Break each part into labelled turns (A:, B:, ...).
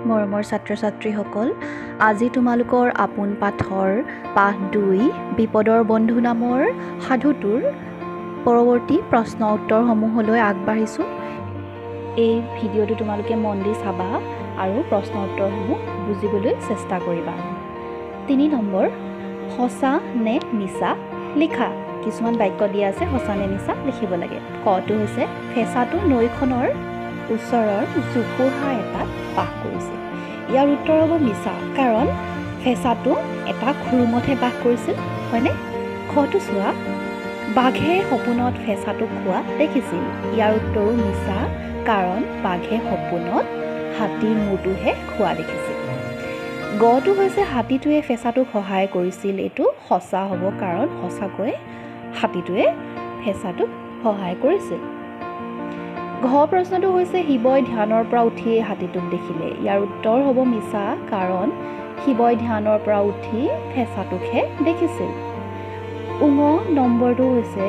A: মৰমৰ ছাত্ৰ-ছাত্ৰীসকল, আজি তোমালোকৰ আপোন পাঠৰ পাঠ 2 বিপদৰ বন্ধু নামৰ সাধুটোৰ পৰৱৰ্তী প্ৰশ্ন উত্তৰসমূহলৈ আগবাঢ়িছোঁ। এই ভিডিঅ'টো তোমালোকে মন দি চাবা আৰু প্ৰশ্ন উত্তৰসমূহ বুজিবলৈ চেষ্টা কৰিবা। 3 নম্বৰ, সঁচা নে মিছা লিখা। কিছুমান বাক্য দিয়া আছে, সঁচা নে মিছা লিখিব লাগে। কটো হৈছে ফেঁচাটো নৈখনৰ ওচৰৰ জোপোহা এটাত বাস কৰিছিল। ইয়াৰ উত্তৰ হ'ব মিছা, কাৰণ ফেঁচাটো এটা খুৰুমতহে বাস কৰিছিল, হয়নে? খটো চোৱা, বাঘে সপোনত ফেঁচাটো খোৱা দেখিছিল। ইয়াৰ উত্তৰো মিছা, কাৰণ বাঘে সপোনত হাতীৰ মূৰটোহে খোৱা দেখিছিল। গটো হৈছে হাতীটোৱে ফেঁচাটোক সহায় কৰিছিল। এইটো সঁচা হ'ব, কাৰণ সঁচাকৈ হাতীটোৱে ফেঁচাটোক সহায় কৰিছিল। ঘ প্ৰশ্নটো হৈছে শিৱই ধ্যানৰ পৰা উঠিয়ে হাতীটোক দেখিলে। ইয়াৰ উত্তৰ হ'ব মিছা, কাৰণ শিৱই ধ্যানৰ পৰা উঠি ফেঁচাটোকহে দেখিছিল। ঙ নম্বৰটো হৈছে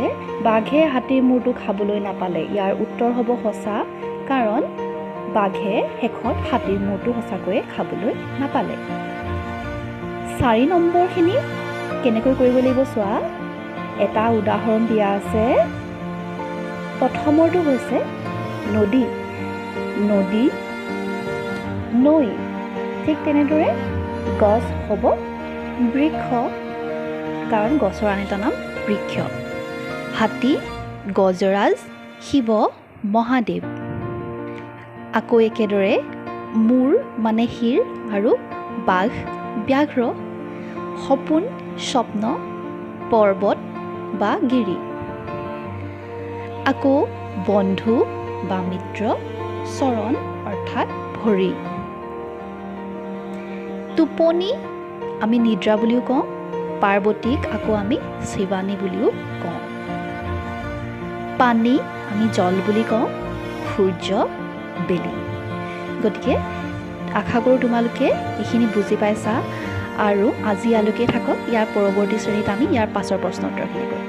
A: বাঘে হাতীৰ মূৰটো খাবলৈ নাপালে। ইয়াৰ উত্তৰ হ'ব সঁচা, কাৰণ বাঘে শেষত হাতীৰ মূৰটো সঁচাকৈয়ে খাবলৈ নাপালে। 4 নম্বৰখিনি কেনেকৈ কৰিব লাগিব চোৱা। এটা উদাহৰণ দিয়া আছে। প্ৰথমৰটো হৈছে নদী, নদী, নৈ। ঠিক তেনেদৰে গছ হ'ব বৃক্ষ, কাৰণ গছৰ আন এটা নাম বৃক্ষ। হাতী, গজৰাজ, শিৱ, মহাদেৱ। আকৌ একেদৰে মূৰ মানে শিৰ আৰু বাঘ ব্যাঘ্ৰ। সপোন, স্বপ্ন, পৰ্বত বা গিৰি। আকৌ বন্ধু বা মিত্ৰ, চৰণ অৰ্থাৎ ভৰি। টোপনি আমি নিদ্ৰা বুলিও কওঁ, পাৰ্বতীক আকৌ আমি শিৱানী বুলিও কওঁ। পানী আমি জল বুলি কওঁ, সূৰ্য বেলি। গতিকে আশা কৰোঁ তোমালোকে এইখিনি বুজি পাইছা আৰু আজি ইয়ালৈকে থাকক। ইয়াৰ পৰৱৰ্তী শ্ৰেণীত আমি ইয়াৰ পাছৰ প্ৰশ্ন উত্তৰখিনি কৰিম।